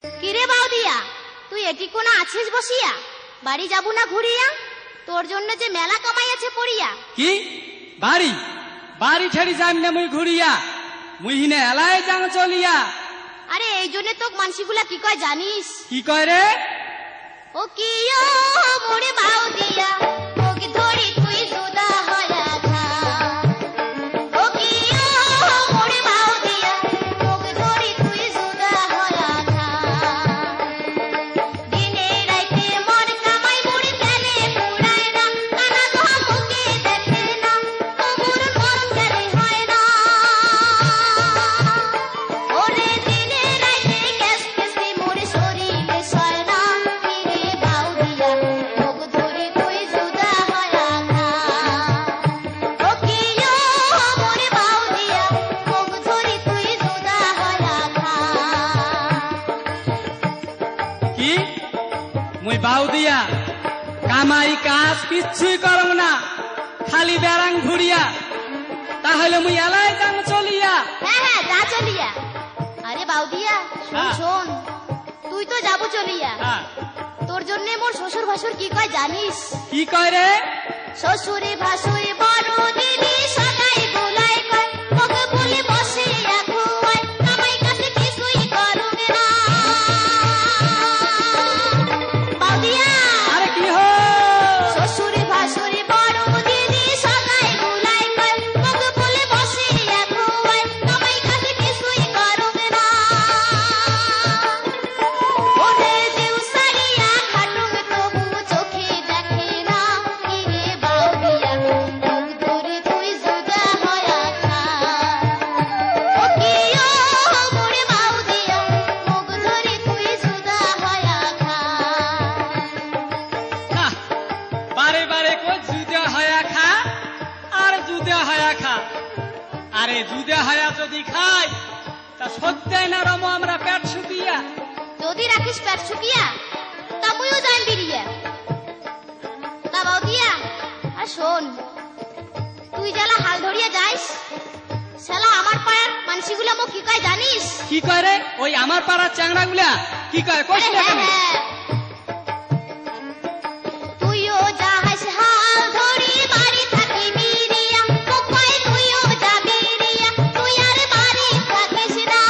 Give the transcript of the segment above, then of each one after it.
কিরে বাউদিয়া, তুই এটি কোনা আছিস বসিয়া? বাড়ি যাবো না ঘুরিয়া? তোর জন্য যে মেলা কামাই আছে পড়িয়া। কি বাড়ি বাড়ি ছেড়ি যাইম না মুই ঘুরিয়া, মুই হিনে এলাই যাং চলিয়া। আরে এই জন্য তোক মানসিগুলা কি কয় জানিস? কি কয় রে? ও কি ও মোরে বাউদিয়া, ওকে ধরি তুই জুদা হয়া খা। ও কি ও মোরে বাউদিয়া, ওকে ধরি তুই জুদা হয়া খা। দিনে রাইতে মন কামাই মুড়ি তেলে পুরায় না, কানা ধোয়া মুখে দেখে না, ও মুরুন মরণ গেলে হয় না। ওরে দিনে রাইতে কেস কেসে মোরে শরীরে সয় না। কিরে বাউদিয়া, মুখ ধরি তুই জুদা হয়া খা। ও কি ও মোরে বাউদিয়া, মুখ ধরি তুই জুদা হয়া খা। কি মুই বাউদিয়া কামাই কাজ কিচ্ছুই করং না, খালি বেড়াং ঘুরিয়া, তাহলে মুই এলাই যাং চলিয়া। হ্যাঁ হ্যাঁ, যা চলিয়া। আরে বাউদিয়া শোন হ্যাঁ। শোন, তুই তো যাবো চলিয়া। হ্যাঁ, তোর জন্য মোর শ্বশুর ভাসুর কি কয় জানিস? কি কয় রে? শ্বশুরে ভাসুর বড় দিদি সদাই গুলাই কয়, ওকে বলে বসে খুয়ায়, কামাই কাছে কিছুই করবে না। বাউদিয়া, আরে কি হো? শ্বশুরে ভাসুর বড় দিদি সদাই গুলাই কয়, ওকে বলে বসে খুয়ায়, কামাই কাছে কিছুই করবে না। ওরে দেউ সারিয়া খাটুক তবু চোখে দেখে না। কিরে বাউদিয়া, মুখ ধরে তুই জুদা হয়া খা। ও কি ও মোরে বাউদিয়া, মুখ ধরে তুই জুদা হয়া খা। না, বারে বারে কই জুদা হয়া খা আর জুদা হয়া খা। আরে জুদা হয়া যদি খাই তা সত্যি না রমো আমরা পেট শুকিয়া। যদি রাখিস পেট শুকিয়া, তা মুইও যাইম বিরিয়া। তা বাউদিয়া, আর শোন, তুই জ্বালা হাল ধরিয়া যাইস, শালা আমার পাড়ার মানসিগুলা মোক কি কয় জানিস? কি কয় রে? ওই আমার পাড়ার চ্যাংড়া গুলা কি কয়? কইস আরে না হ্যাঁ কেন? হ্যাঁ, তুইও যাহাস হাল ধরি বাড়ি থাকি বিরিয়া, মোক কয় তুইও যাবি রিয়া, তুই আর বাড়ি থাকিস না।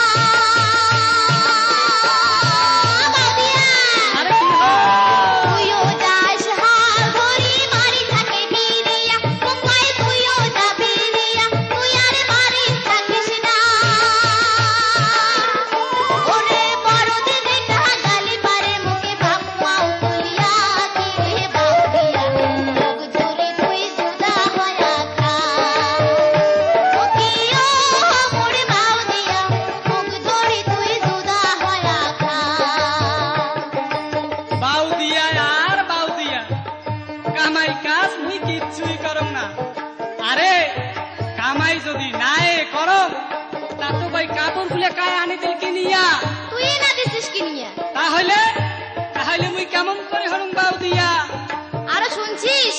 বাউদিয়া, আরে কি হো? তুইও যাস হাল ধরি বাড়ি থাকি বিরিয়া, মোক কয় তুইও যাবি রিয়া, তুই আর বাড়ি থাকিস না। ওরে বড় দিদি কাহা গালি পারে মুখে ভাবুয়াও তুলিয়া। কিরে বাউদিয়া, মুখ ধরে তুই জুদা হয়া খা। ও কি ও মোরে বাউদিয়া, মুখ ধরে তুই জুদা হয়া খা। বাউদিয়া আর বাউদিয়া, কামাই কাজ মুই কিচ্ছুই করং না। আরে কামাই যদি নাই করং তা তো ভাই কাপড় খুলে কায় আনি দিল কিনিয়া। তুই না দিছিস কিনিয়া? তাহলে তাহলে মুই কেমন করে হরং বাউদিয়া? আরো শুনছিস,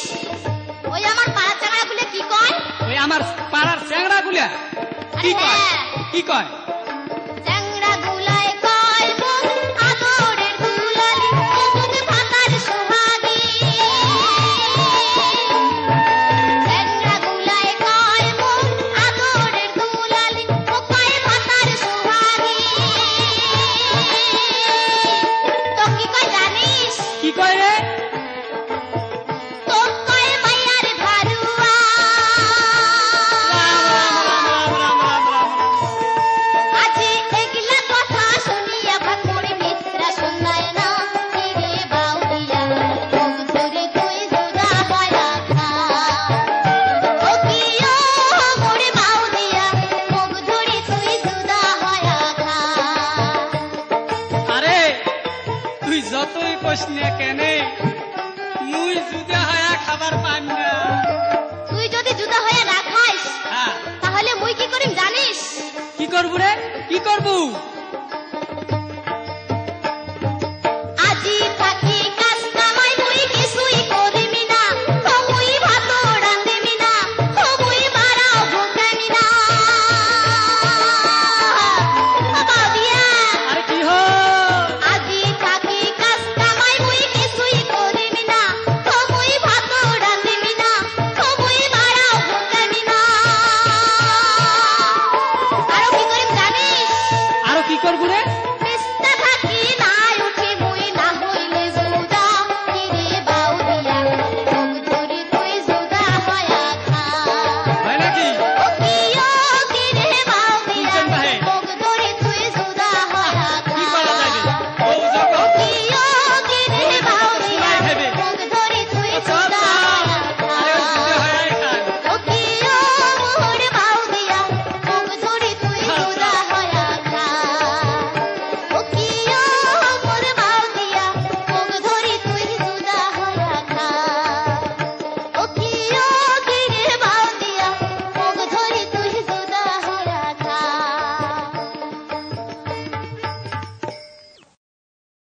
ওই আমার পাড়া চাঙড়া গুলো কি কয়? ওই আমার পাড়ার চ্যাংড়া গুলা কি আরে কয়? হ্যাঁ, কি কয়? চাঙড়া গুলায় কয় মুখ আদরের দুলালি, মুখ ভাতার সোহাগী। চাঙড়া গুলায় কয় মুখ আদরের দুলালি, মুখ কয় ভাতার সোহাগী। তো কি কয় জানিস? কি কয় রে? তো কয় মাইয়ার ভারুয়া। আজি এগুলা কথা শুনিয়া ভাকুর মিত্রা শোনায় না। কিরে বাউদিয়া, মুখ ধরে তুই জুদা হয়া খা। ও কি ও মোরে বাউদিয়া, মুখ ধরে তুই জুদা হয়া খা। আরে তুই যতই প্রশ্ন কেনে মুই জুদা হয়া খাবার পান না। তুই যদি জুদা হয়ে না খাইস, হ্যাঁ, তাহলে মুই কি করিম জানিস? কি করবো রে? কি করবো?